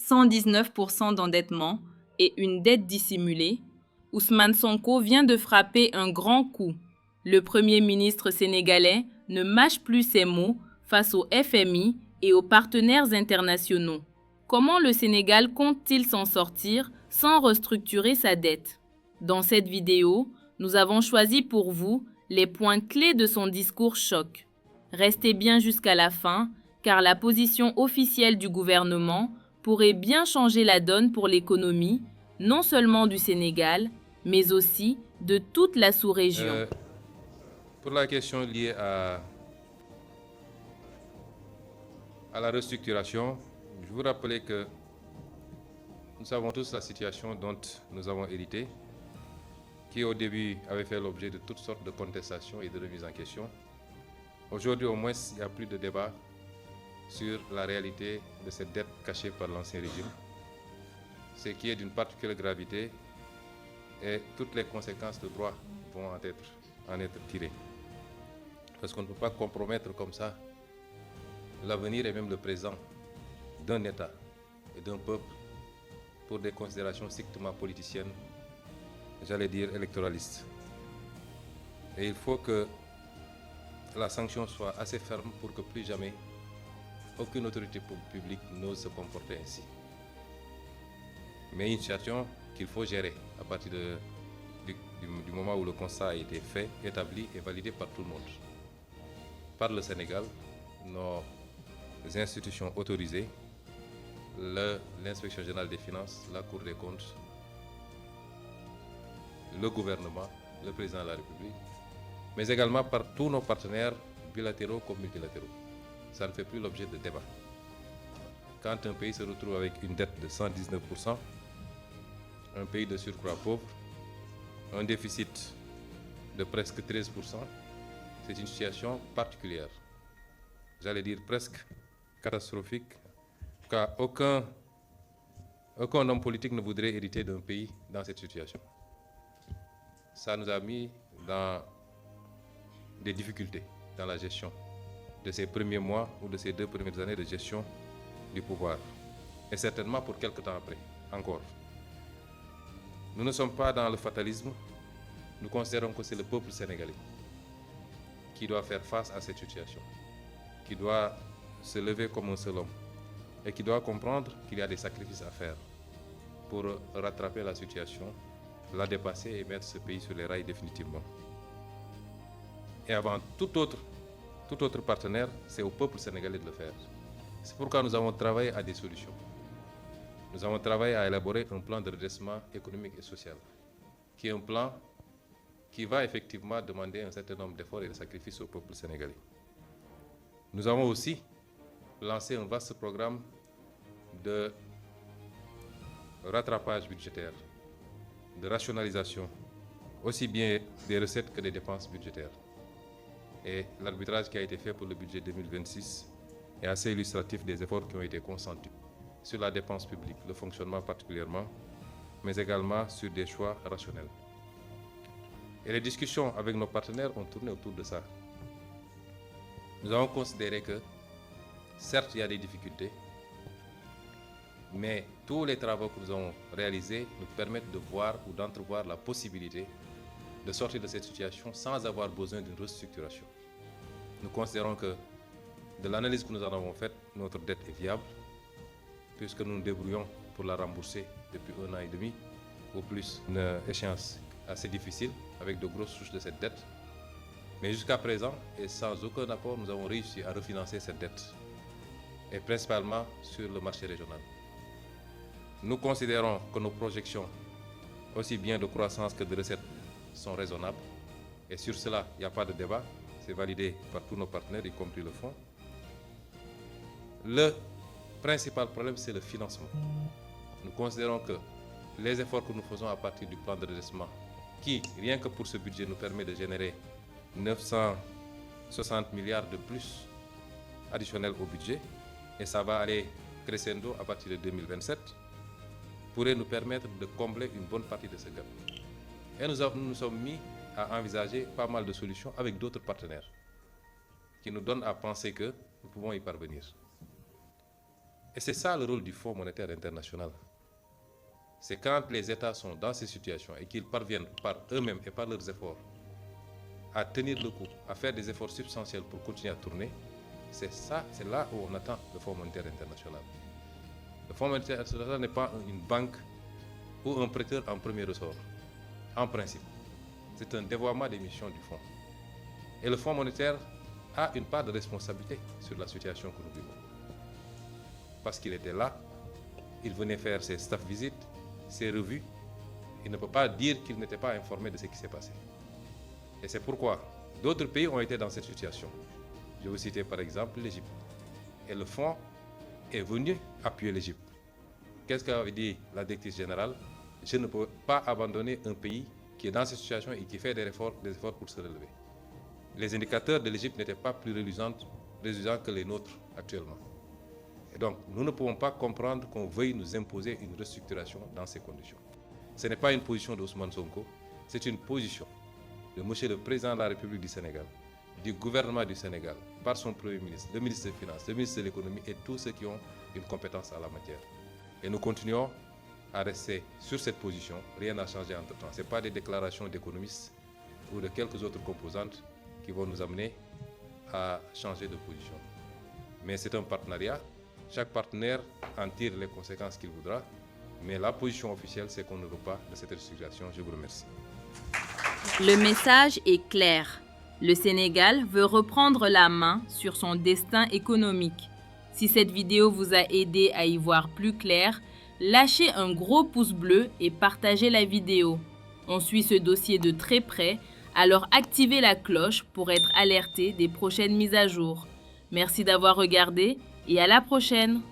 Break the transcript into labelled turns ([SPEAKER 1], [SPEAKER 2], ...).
[SPEAKER 1] 119% d'endettement et une dette dissimulée, Ousmane Sonko vient de frapper un grand coup. Le Premier ministre sénégalais ne mâche plus ses mots face au FMI et aux partenaires internationaux. Comment le Sénégal compte-t-il s'en sortir sans restructurer sa dette? Dans cette vidéo, nous avons choisi pour vous les points clés de son discours choc. Restez bien jusqu'à la fin, car la position officielle du gouvernement pourrait bien changer la donne pour l'économie, non seulement du Sénégal, mais aussi de toute la sous-région.
[SPEAKER 2] Pour la question liée à la restructuration, je vous rappelle que nous savons tous la situation dont nous avons hérité, qui au début avait fait l'objet de toutes sortes de contestations et de remises en question. Aujourd'hui, au moins, il n'y a plus de débat sur la réalité de cette dette cachée par l'ancien régime, ce qui est d'une particulière gravité et toutes les conséquences de droit vont en être tirées. Parce qu'on ne peut pas compromettre comme ça l'avenir et même le présent d'un État et d'un peuple pour des considérations strictement politiciennes, j'allais dire électoralistes. Et il faut que la sanction soit assez ferme pour que plus jamais aucune autorité publique n'ose se comporter ainsi. Mais une situation qu'il faut gérer à partir du moment où le constat a été fait, établi et validé par tout le monde. Par le Sénégal, nos institutions autorisées, l'inspection générale des finances, la Cour des comptes, le gouvernement, le président de la République, mais également par tous nos partenaires bilatéraux comme multilatéraux. Ça ne fait plus l'objet de débat. Quand un pays se retrouve avec une dette de 119%, un pays de surcroît pauvre, un déficit de presque 13%, c'est une situation particulière. J'allais dire presque catastrophique, car aucun homme politique ne voudrait hériter d'un pays dans cette situation. Ça nous a mis dans des difficultés dans la gestion de ces premiers mois ou de ces 2 premières années de gestion du pouvoir. Et certainement pour quelque temps après, encore. Nous ne sommes pas dans le fatalisme. Nous considérons que c'est le peuple sénégalais qui doit faire face à cette situation, qui doit se lever comme un seul homme et qui doit comprendre qu'il y a des sacrifices à faire pour rattraper la situation, la dépasser et mettre ce pays sur les rails définitivement. Et avant tout autre partenaire, c'est au peuple sénégalais de le faire. C'est pourquoi nous avons travaillé à des solutions. Nous avons travaillé à élaborer un plan de redressement économique et social, qui est un plan qui va effectivement demander un certain nombre d'efforts et de sacrifices au peuple sénégalais. Nous avons aussi lancé un vaste programme de rattrapage budgétaire, de rationalisation, aussi bien des recettes que des dépenses budgétaires. Et l'arbitrage qui a été fait pour le budget 2026 est assez illustratif des efforts qui ont été consentis sur la dépense publique, le fonctionnement particulièrement, mais également sur des choix rationnels. Et les discussions avec nos partenaires ont tourné autour de ça. Nous avons considéré que, certes, il y a des difficultés, mais tous les travaux que nous avons réalisés nous permettent de voir ou d'entrevoir la possibilité de sortir de cette situation sans avoir besoin d'une restructuration. Nous considérons que, de l'analyse que nous en avons faite, notre dette est viable, puisque nous nous débrouillons pour la rembourser depuis 1 an et demi, au plus une échéance assez difficile, avec de grosses souches de cette dette. Mais jusqu'à présent, et sans aucun apport, nous avons réussi à refinancer cette dette, et principalement sur le marché régional. Nous considérons que nos projections, aussi bien de croissance que de recettes, sont raisonnables, et sur cela, il n'y a pas de débat, c'est validé par tous nos partenaires, y compris le fonds. Le principal problème, c'est le financement. Nous considérons que les efforts que nous faisons à partir du plan de redressement, qui, rien que pour ce budget, nous permet de générer 960 milliards de plus additionnels au budget, et ça va aller crescendo à partir de 2027, pourrait nous permettre de combler une bonne partie de ce gap. Et nous sommes mis à envisager pas mal de solutions avec d'autres partenaires qui nous donnent à penser que nous pouvons y parvenir. Et c'est ça le rôle du Fonds monétaire international. C'est quand les États sont dans ces situations et qu'ils parviennent par eux-mêmes et par leurs efforts à tenir le coup, à faire des efforts substantiels pour continuer à tourner, c'est là où on attend le Fonds monétaire international. Le Fonds monétaire international n'est pas une banque ou un prêteur en premier ressort, en principe. C'est un dévoiement des missions du Fonds. Et le Fonds monétaire a une part de responsabilité sur la situation que nous vivons. Parce qu'il était là, il venait faire ses staff visites, ses revues. Il ne peut pas dire qu'il n'était pas informé de ce qui s'est passé. Et c'est pourquoi d'autres pays ont été dans cette situation. Je vous citer par exemple l'Égypte. Et le Fonds est venu appuyer l'Égypte. Qu'est-ce qu'avait dit la directrice générale? Je ne peux pas abandonner un pays qui est dans cette situation et qui fait des efforts pour se relever. Les indicateurs de l'Égypte n'étaient pas plus reluisants que les nôtres actuellement. Et donc, nous ne pouvons pas comprendre qu'on veuille nous imposer une restructuration dans ces conditions. Ce n'est pas une position d'Ousmane Sonko, c'est une position de monsieur le Président de la République du Sénégal, du gouvernement du Sénégal, par son Premier ministre, le ministre des Finances, le ministre de l'Économie et tous ceux qui ont une compétence à la matière. Et nous continuons à rester sur cette position, rien n'a changé entre-temps. Ce n'est pas des déclarations d'économistes ou de quelques autres composantes qui vont nous amener à changer de position. Mais c'est un partenariat. Chaque partenaire en tire les conséquences qu'il voudra. Mais la position officielle, c'est qu'on ne veut pas de cette restructuration. Je vous remercie.
[SPEAKER 1] Le message est clair. Le Sénégal veut reprendre la main sur son destin économique. Si cette vidéo vous a aidé à y voir plus clair, lâchez un gros pouce bleu et partagez la vidéo. On suit ce dossier de très près, alors activez la cloche pour être alerté des prochaines mises à jour. Merci d'avoir regardé et à la prochaine.